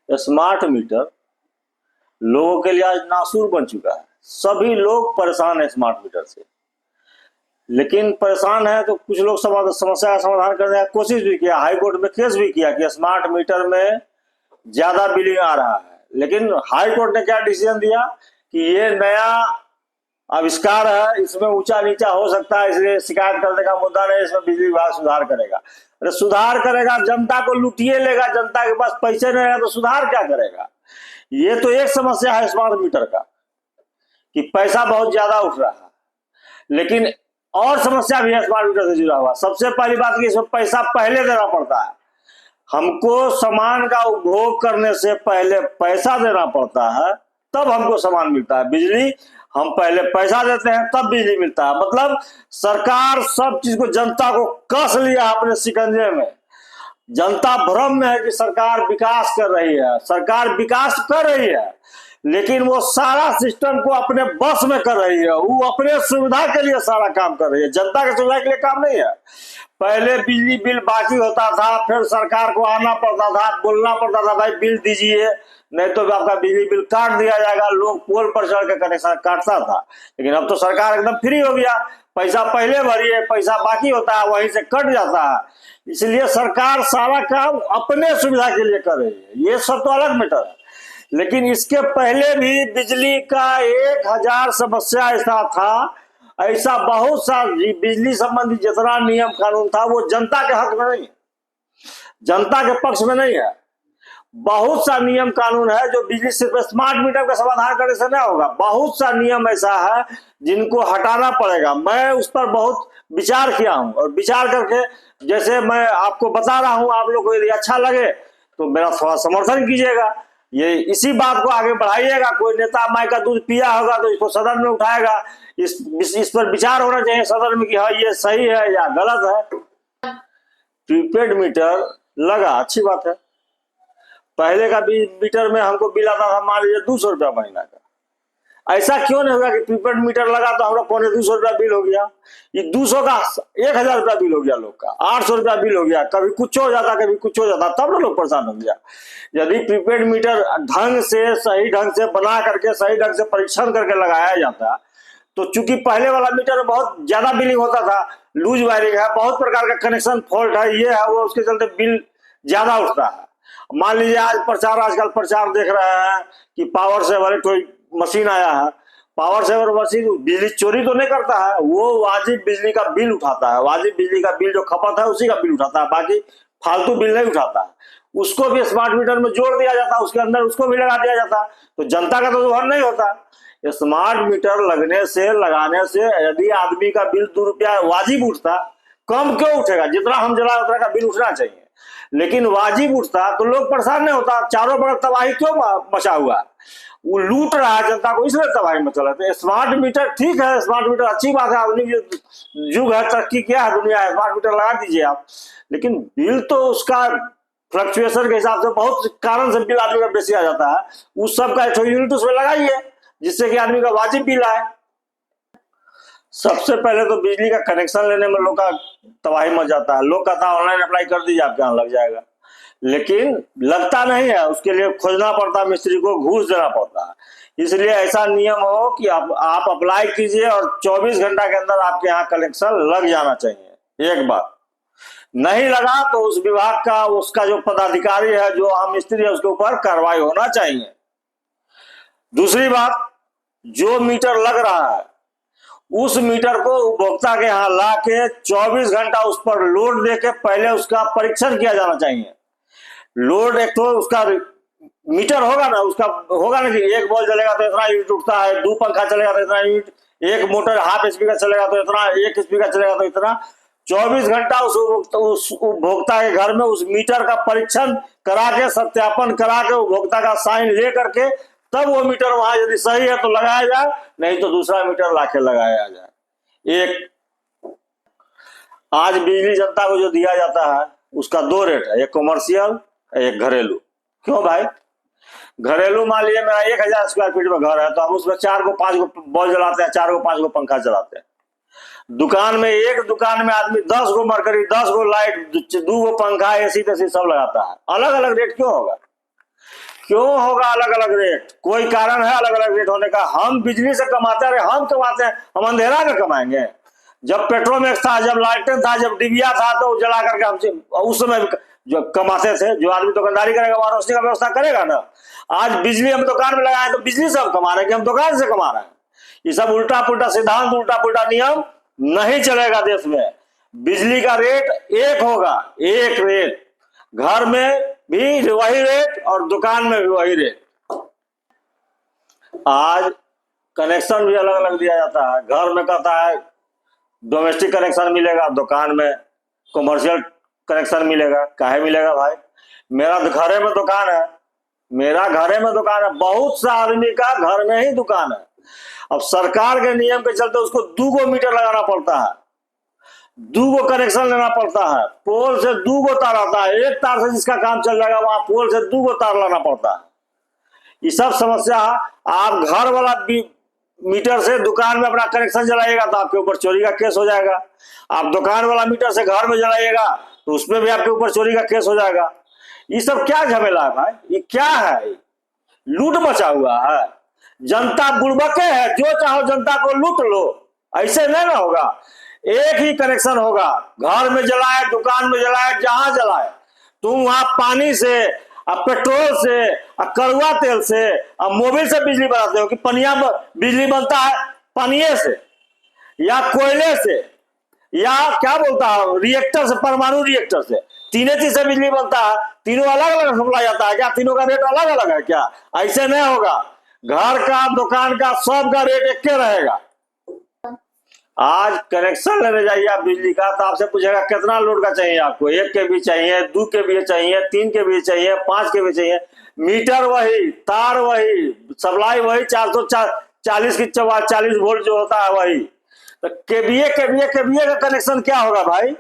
Smart meter लोगों के लिए आज नासूर बन चुका है। सभी लोग परेशान है स्मार्ट मीटर से। लेकिन परेशान है तो कुछ लोग समस्या का समाधान करने की कोशिश भी किया, हाई कोर्ट में केस भी किया कि स्मार्ट मीटर में ज्यादा बिलिंग आ रहा है। लेकिन हाई कोर्ट ने क्या डिसीजन दिया कि ये नया आविष्कार है, इसमें ऊंचा नीचा हो सकता है, इसलिए शिकायत करने का मुद्दा नहीं, इसमें बिजली विभाग सुधार करेगा। अरे सुधार करेगा, जनता को लुटिए लेगा, जनता के पास पैसे नहीं है तो सुधार क्या करेगा। ये तो एक समस्या है स्मार्ट मीटर का कि पैसा बहुत ज्यादा उठ रहा है। लेकिन और समस्या भी है स्मार्ट मीटर से जुड़ा हुआ। सबसे पहली बात कि इसमें पैसा पहले देना पड़ता है। हमको सामान का उपभोग करने से पहले पैसा देना पड़ता है, तब हमको सामान मिलता है। बिजली हम पहले पैसा देते हैं तब बिजली मिलता है। मतलब सरकार सब चीज को, जनता को कस लिया अपने शिकंजे में। जनता भ्रम में है कि सरकार विकास कर रही है। सरकार विकास कर रही है, लेकिन वो सारा सिस्टम को अपने बस में कर रही है। वो अपने सुविधा के लिए सारा काम कर रही है, जनता के सुविधा के लिए काम नहीं है। पहले बिजली बिल बाकी होता था, फिर सरकार को आना पड़ता था, बोलना पड़ता था भाई बिल दीजिए, नहीं तो आपका बिजली बिल काट दिया जाएगा। लोग पोल पर चढ़ के कनेक्शन काटता था। लेकिन अब तो सरकार एकदम फ्री हो गया, पैसा पहले भरिए, पैसा बाकी होता है वहीं से कट जाता है। इसलिए सरकार सारा काम अपने सुविधा के लिए कर रही है। ये सब तो अलग मैटर है। लेकिन इसके पहले भी बिजली का 1000 समस्या ऐसा था, ऐसा बहुत सा बिजली संबंधी जितना नियम कानून था वो जनता के हक में नहीं है, जनता के पक्ष में नहीं है। बहुत सा नियम कानून है जो बिजली सिर्फ स्मार्ट मीटर का समाधान करने से नहीं होगा। बहुत सा नियम ऐसा है जिनको हटाना पड़ेगा। मैं उस पर बहुत विचार किया हूं, और विचार करके जैसे मैं आपको बता रहा हूं, आप लोग को यदि अच्छा लगे तो मेरा थोड़ा समर्थन कीजिएगा, ये इसी बात को आगे बढ़ाइएगा। कोई नेता माई का दूध पिया होगा तो इसको सदन में उठाएगा, इस पर विचार होना चाहिए सदन में कि हाँ ये सही है या गलत है। प्रीपेड मीटर लगा, अच्छी बात है। पहले का मीटर में हमको बिल आता था मान लीजिए 200 रुपया महीना का। ऐसा क्यों नहीं होगा कि प्रीपेड मीटर लगा तो हमारा 250 रुपया बिल हो गया। ये 200 का 1000 रुपया बिल हो गया, लोग का 800 रुपया बिल हो गया। कभी कुछ हो जाता, कभी कुछ हो जाता, तब ना लोग परेशान हो गया। यदि प्रीपेड मीटर ढंग से, सही ढंग से बना करके, सही ढंग से परीक्षण करके लगाया जाता, तो चूंकि पहले वाला मीटर में बहुत ज्यादा बिलिंग होता था, लूज वायरिंग है, बहुत प्रकार का कनेक्शन फॉल्ट है, ये है वो, उसके चलते बिल ज्यादा उठता है। मान लीजिए आजकल प्रचार देख रहे हैं कि पावर सेवर कोई मशीन आया है। पावर सेवर मशीन बिजली चोरी तो नहीं करता है, वो वाजिब बिजली का बिल उठाता है। वाजिब बिजली का बिल जो खपत है उसी का बिल उठाता है, बाकी फालतू बिल नहीं उठाता है। उसको भी स्मार्ट मीटर में जोड़ दिया जाता, उसके अंदर उसको भी लगा दिया जाता, तो जनता का तो दोहन नहीं होता। स्मार्ट मीटर लगाने से यदि आदमी का बिल 2 रुपया वाजिब उठता, कम क्यों उठेगा, जितना हम जला उतना का बिल उठना चाहिए, लेकिन वाजिब उठता तो लोग परेशान नहीं होता। चारों बगल तबाही क्यों मचा हुआ, वो लूट रहा है जनता को, इसलिए तबाही मचा रहा है। स्मार्ट मीटर ठीक है, स्मार्ट मीटर अच्छी बात है, आधुनिक युग है, तरक्की किया है दुनिया है, स्मार्ट मीटर लगा दीजिए आप। लेकिन बिल तो उसका फ्लक्चुएशन के हिसाब से बहुत कारण से बिल आदमी का बेसी आ जाता है, उस सब का एक यूनिट उसमें लगाइए जिससे कि आदमी का वाजिब बिल आए। सबसे पहले तो बिजली का कनेक्शन लेने में लोग का तबाही मच जाता है। लोग कहता है ऑनलाइन अप्लाई कर दीजिए आपके यहाँ लग जाएगा, लेकिन लगता नहीं है, उसके लिए खोजना पड़ता है, मिस्त्री को घूस देना पड़ता है। इसलिए ऐसा नियम हो कि आप अप्लाई कीजिए और 24 घंटा के अंदर आपके यहाँ कनेक्शन लग जाना चाहिए। एक बात नहीं लगा तो उस विभाग का, उसका जो पदाधिकारी है, जो हम मिस्त्री है, उसके ऊपर कार्रवाई होना चाहिए। दूसरी बात, जो मीटर लग रहा है उस मीटर को उपभोक्ता के यहाँ ला के 24 घंटा उस पर लोड देके पहले उसका परीक्षण किया जाना चाहिए। लोड एक तो उसका मीटर होगा ना, उसका होगा ना कि 1 बॉल चलेगा तो इतना यूनिट उठता है, 2 पंखा चलेगा तो इतना यूनिट, 1 मोटर हाफ स्पीकर चलेगा तो इतना, 1 स्पीकर चलेगा तो इतना। 24 घंटा उस उपभोक्ता के घर में उस मीटर का परीक्षण करा के, सत्यापन करा के, उपभोक्ता का साइन ले करके तब वो मीटर वहां यदि सही है तो लगाया जाए, नहीं तो दूसरा मीटर लाके लगाया जाए। एक आज बिजली जनता को जो दिया जाता है उसका 2 रेट है, एक कमर्शियल, एक घरेलू। क्यों भाई, घरेलू मान लीजिए मेरा 1000 स्क्वायर फीट में घर है तो हम उसमें 4 को 5 को बॉल जलाते हैं, 4 को 5 को पंखा चलाते हैं। दुकान में, एक दुकान में आदमी 10 को मरकरी, 10 को लाइट, 2 को पंखा, एसी तेसी सब लगाता है। अलग अलग रेट क्यों होगा? क्यों होगा अलग अलग रेट? कोई कारण है अलग अलग रेट होने का? हम बिजली से कमाते रहे, हम कमाते हैं, हम अंधेरा में कमाएंगे? जब पेट्रोमेक्स था, जब लालटेन था, जब डिबिया था, तो जला करके हमसे उस समय भी जो कमाते थे। जो आदमी दुकानदारी करेगा वहां रोशनी का व्यवस्था करेगा ना। आज बिजली हम दुकान में लगाए तो बिजली से हम कमा रहे हैं कि हम दुकान से कमा रहे हैं? ये सब उल्टा पुल्टा सिद्धांत, उल्टा पुल्टा नियम नहीं चलेगा देश में। बिजली का रेट एक होगा, एक रेट। घर में भी वही रेट और दुकान में भी वही रेट। आज कनेक्शन भी अलग अलग दिया जाता है। घर में कहता है डोमेस्टिक कनेक्शन मिलेगा, दुकान में कमर्शियल कनेक्शन मिलेगा। काहे मिलेगा भाई? मेरा घरे में दुकान है, मेरा घरे में दुकान है, बहुत सा आदमी का घर में ही दुकान है। अब सरकार के नियम के चलते उसको 2 मीटर लगाना पड़ता है, 2 कनेक्शन लेना पड़ता है। पोल से 2 तार आता है, एक तार से जिसका काम चल जाएगा वहां पोल से 2 तार लाना पड़ता है। ये सब समस्या आप घर वाला मीटर से दुकान में अपना कनेक्शन जलाइएगा तो आपके ऊपर चोरी का केस हो जाएगा। आप दुकान वाला मीटर से घर में जलाइएगा तो उसमें भी आपके ऊपर चोरी का केस हो जाएगा। ये सब क्या झमेला है भाई? ये क्या है? लूट मचा हुआ है। जनता बुड़बके है, जो चाहो जनता को लूट लो, ऐसे नहीं ना होगा। एक ही कनेक्शन होगा, घर में जलाए, दुकान में जलाए, जहां जलाए। तुम वहां पानी से, पेट्रोल से, कड़ुआ तेल से, मोबिल से बिजली बनाते हो कि पनिया बिजली बनता है पनिये से या कोयले से या क्या बोलता है रिएक्टर से, परमाणु रिएक्टर से? तीनों चीज से बिजली बनता है। तीनों अलग अलग सप्लाई जाता है क्या? तीनों का रेट अलग अलग है क्या? ऐसे नहीं होगा। घर का, दुकान का, सब का रेट एक के रहेगा। आज कनेक्शन लेने जाइए आप बिजली का तो आपसे पूछेगा कितना लोड का चाहिए आपको? 1 kV चाहिए, 2 kV चाहिए, 3 kV चाहिए, 5 kV चाहिए। मीटर वही, तार वही, सप्लाई वही, 440 की 40 वोल्ट जो होता है वही। तो केवीए का कनेक्शन क्या होगा भाई?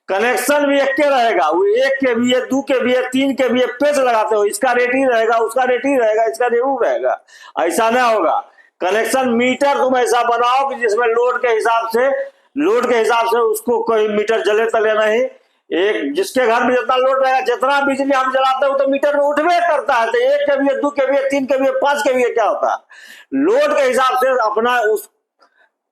कनेक्शन भी एक के रहेगा। वो 1 kVA, 2 kVA, 3 kVA पेच लगाते हो, इसका रेट ही रहेगा, उसका रेट ही रहेगा, इसका रेट रहेगा। ऐसा नहीं होगा। कनेक्शन मीटर तुम ऐसा बनाओ कि जिसमें लोड के हिसाब से उसको कोई मीटर जले तले नहीं। एक जिसके घर में जितना लोड रहेगा, जितना बिजली हम जलाते हो तो मीटर में उठवे करता है। तो 1 kVA, 2 kVA, 3 kVA, 5 kVA क्या होता है? लोड के हिसाब से अपना उस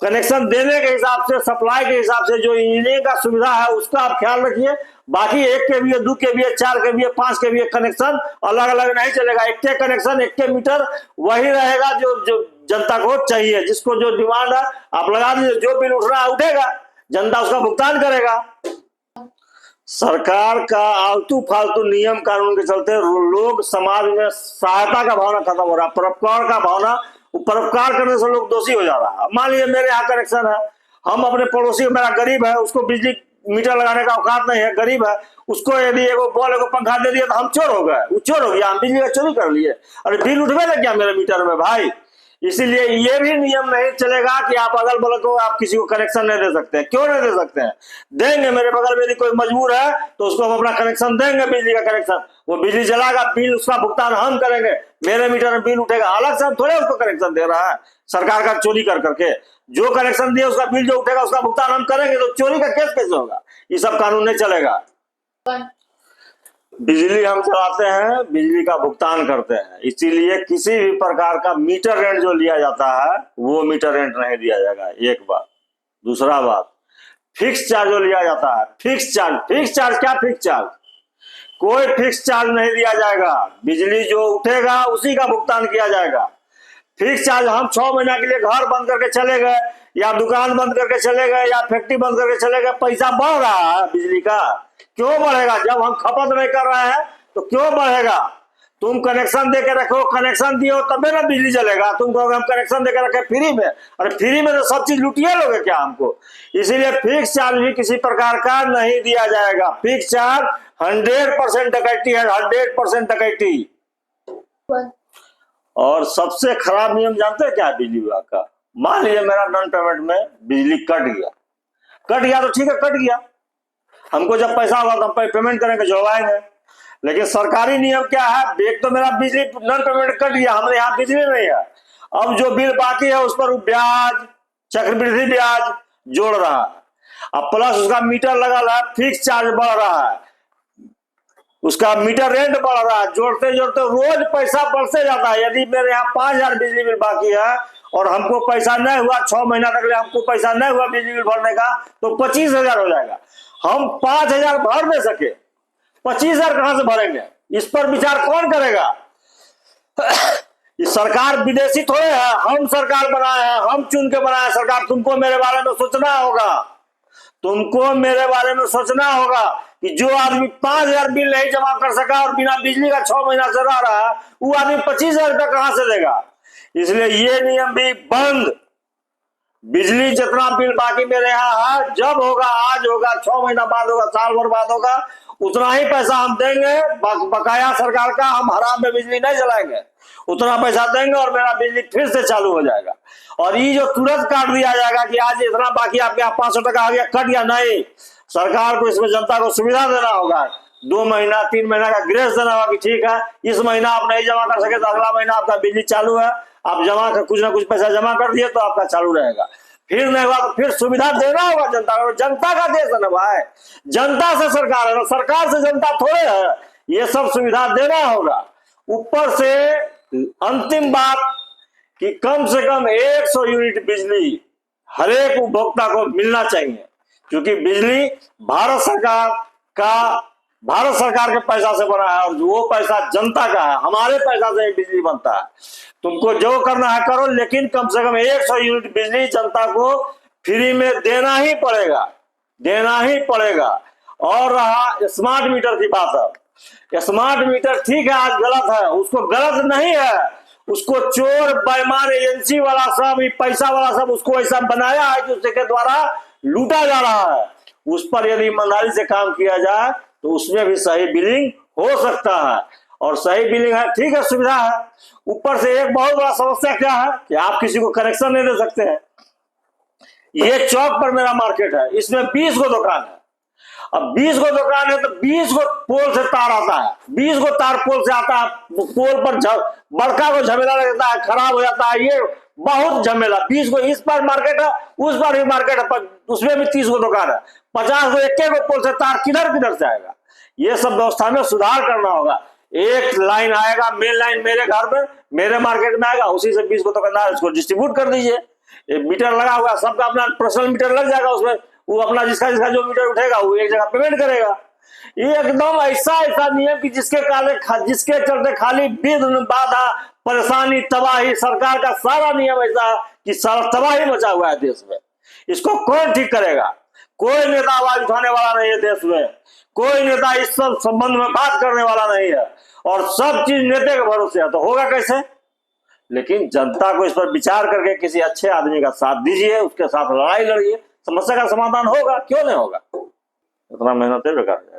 कनेक्शन देने के हिसाब से, सप्लाई के हिसाब से जो इंजीनियरिंग का सुविधा है उसका आप ख्याल रखिए। बाकी 1 kVA, 2 kVA, 4 kVA, 5 kVA connection अलग अलग नहीं चलेगा। एक के कनेक्शन, एक के मीटर वही रहेगा जो जनता को चाहिए, जिसको जो डिमांड है आप लगा दीजिए। जो बिल उठ रहा है उठेगा, जनता उसका भुगतान करेगा। सरकार का आलतू फालतू नियम कानून के चलते लोग समाज में सहायता का भावना खत्म हो रहा है, परोपकार का भावना। परोपकार करने से लोग दोषी हो जा रहा है। मान लीजिए मेरे यहाँ कनेक्शन है, हम अपने पड़ोसी, मेरा गरीब है, उसको बिजली मीटर लगाने का औकात नहीं है, गरीब है, उसको यदि एगो बॉल एगो पंखा दे दिया तो हम चोर हो गए, वो चोर हो गया, हम बिजली का चोरी कर लिए। अरे बिल उठवे लग गया मेरे मीटर में भाई। इसीलिए ये भी नियम नहीं चलेगा कि आप अगल बगल को आप किसी को कनेक्शन नहीं दे सकते हैं। क्यों नहीं दे सकते हैं? देंगे। मेरे बगल में यदि कोई मजबूर है तो उसको हम अपना कनेक्शन देंगे, बिजली का कनेक्शन। वो बिजली जलाएगा, बिल उसका भुगतान हम करेंगे, मेरे मीटर में बिल उठेगा। अलग से हम थोड़े उसको कनेक्शन दे रहा है सरकार का चोरी कर करके। जो कनेक्शन दिया उसका बिल जो उठेगा उसका भुगतान हम करेंगे। तो चोरी का केस कैसे होगा? ये सब कानून नहीं चलेगा। बिजली हम चलाते हैं, बिजली का भुगतान करते हैं, इसीलिए किसी भी प्रकार का मीटर रेंट जो लिया जाता है वो मीटर रेंट नहीं दिया जाएगा, एक बात। दूसरा बात, फिक्स चार्ज जो लिया जाता है, फिक्स चार्ज क्या? फिक्स चार्ज, कोई फिक्स चार्ज नहीं दिया जाएगा। बिजली जो उठेगा उसी का भुगतान किया जाएगा। फिक्स चार्ज हम 6 महीना के लिए घर बंद करके चले गए या दुकान बंद करके चले गए या फैक्ट्री बंद करके चले गए, पैसा बढ़ रहा है बिजली का। क्यों बढ़ेगा? जब हम खपत नहीं कर रहे हैं तो क्यों बढ़ेगा? तुम कनेक्शन दे के रखो, कनेक्शन दिए हो तबे ना बिजली चलेगा। तुम कहोगे हम कनेक्शन दे के रखे फ्री में, अरे फ्री में तो सब चीज लुटिए लोगे क्या हमको? इसीलिए फिक्स चार्ज भी किसी प्रकार का नहीं दिया जाएगा। फिक्स चार्ज 100% डकैती है, 100% डकैती। और सबसे खराब नियम जानते हैं क्या है बिजली विभाग का? मान लीजिए मेरा नॉन पेमेंट में बिजली कट गया तो ठीक है, कट गया, हमको जब पैसा होगा तो हम पेमेंट करेंगे, जुड़वाएंगे। लेकिन सरकारी नियम क्या है? एक तो मेरा बिजली नॉन पेमेंट कट गया, हमारे यहाँ बिजली नहीं है, अब जो बिल बाकी है उस पर ब्याज, चक्रवृद्धि ब्याज जोड़ रहा है। अब प्लस उसका मीटर लगा है, फिक्स चार्ज बढ़ रहा है, उसका मीटर रेंट बढ़ रहा है, जोड़ते जोड़ते रोज पैसा बढ़ते जाता है। यदि मेरे यहाँ 5,000 बिजली बिल बाकी है और हमको पैसा नहीं हुआ, 6 महीना तक हमको पैसा नहीं हुआ बिजली बिल भरने का, तो 25,000 हो जाएगा। हम 5,000 भर नहीं सके, 25,000 कहां से भरेंगे? इस पर विचार कौन करेगा? ये सरकार विदेशी थोड़े है, हम सरकार बनाए हैं, हम चुन के बनाए सरकार। तुमको मेरे बारे में सोचना होगा, तुमको मेरे बारे में सोचना होगा कि जो आदमी 5,000 बिल नहीं जमा कर सका और बिना बिजली का 6 महीना से रह रहा है, वो आदमी 25,000 रुपया कहां से देगा? इसलिए ये नियम भी बंद। बिजली जितना बिल बाकी मेरे यहाँ है, जब होगा, आज होगा, 6 महीना बाद होगा, साल भर बाद होगा, उतना ही पैसा हम देंगे। बकाया सरकार का हम हराम में बिजली नहीं जलाएंगे, उतना पैसा देंगे और मेरा बिजली फिर से चालू हो जाएगा। और ये जो तुरंत काट दिया जाएगा कि आज इतना बाकी आपके यहाँ 500 टका आ गया, कट गया, नहीं। सरकार को इसमें जनता को सुविधा देना होगा, 2 महीना 3 महीना का ग्रेस देना होगा कि ठीक है, इस महीना आप नहीं जमा कर सके तो अगला महीना आपका बिजली चालू है, आप जमा कर कुछ ना कुछ पैसा जमा कर दिए तो आपका चालू रहेगा। फिर नहीं हुआ तो फिर सुविधा देना होगा जनता को। जनता का देश है ना भाई, जनता से सरकार है ना, सरकार से जनता थोड़े है। ये सब सुविधा देना होगा। ऊपर से अंतिम बात कि कम से कम 100 यूनिट बिजली हर एक उपभोक्ता को मिलना चाहिए, क्योंकि बिजली भारत सरकार के पैसा से बना है और वो पैसा जनता का है। हमारे पैसा से बिजली बनता है। तुमको जो करना है करो, लेकिन कम से कम 100 यूनिट बिजली जनता को फ्री में देना ही पड़ेगा, देना ही पड़ेगा। और रहा स्मार्ट मीटर की बात है, स्मार्ट मीटर ठीक है, आज गलत है, उसको गलत नहीं है, उसको चोर बेईमान एजेंसी वाला सब, पैसा वाला सब उसको ऐसा बनाया है कि उसके द्वारा लूटा जा रहा है। उस पर यदि ईमानदारी से काम किया जाए तो उसमें भी सही बिलिंग हो सकता है, और सही बिलिंग है, ठीक है, सुविधा है। ऊपर से एक बहुत बड़ा समस्या क्या है कि आप किसी को कनेक्शन नहीं दे सकते हैं। ये चौक पर मेरा मार्केट है, इसमें 20 गो दुकान है। अब 20 गो दुकान है तो 20 गो पोल से तार आता है, 20 गो तार पोल से आता है, पोल पर बड़का को झमेला लगता है, खराब हो जाता है, ये बहुत झमेला। 20 गो इस पर मार्केट है, उस पर भी मार्केट है, उसमें भी 30 गो दुकान है, 50 गो एक गो पोल से तार किधर से आएगा? ये सब व्यवस्था में सुधार करना होगा। एक लाइन आएगा, मेन लाइन मेरे घर में, मेरे मार्केट में आएगा, उसी से 20 गो दुकानदार इसको डिस्ट्रीब्यूट कर दीजिए। मीटर लगा हुआ, सबका अपना पर्सनल मीटर लग जाएगा, उसमें वो अपना जिसका जो मीटर उठेगा वो एक जगह पेमेंट करेगा। ये एकदम ऐसा नियम कि जिसके चलते खाली विघ्न, बाधा, परेशानी, तबाही, सरकार का सारा नियम ऐसा कि सारा तबाही मचा हुआ है देश में। इसको कौन ठीक करेगा? कोई नेता आवाज उठाने वाला नहीं है देश में, कोई नेता इस सब संबंध में बात करने वाला नहीं है, और सब चीज नेता के भरोसे है, तो होगा कैसे? लेकिन जनता को इस पर विचार करके किसी अच्छे आदमी का साथ दीजिए, उसके साथ लड़ाई लड़िए, समस्या का समाधान होगा, क्यों नहीं होगा? इतना मेहनत है बेकार है।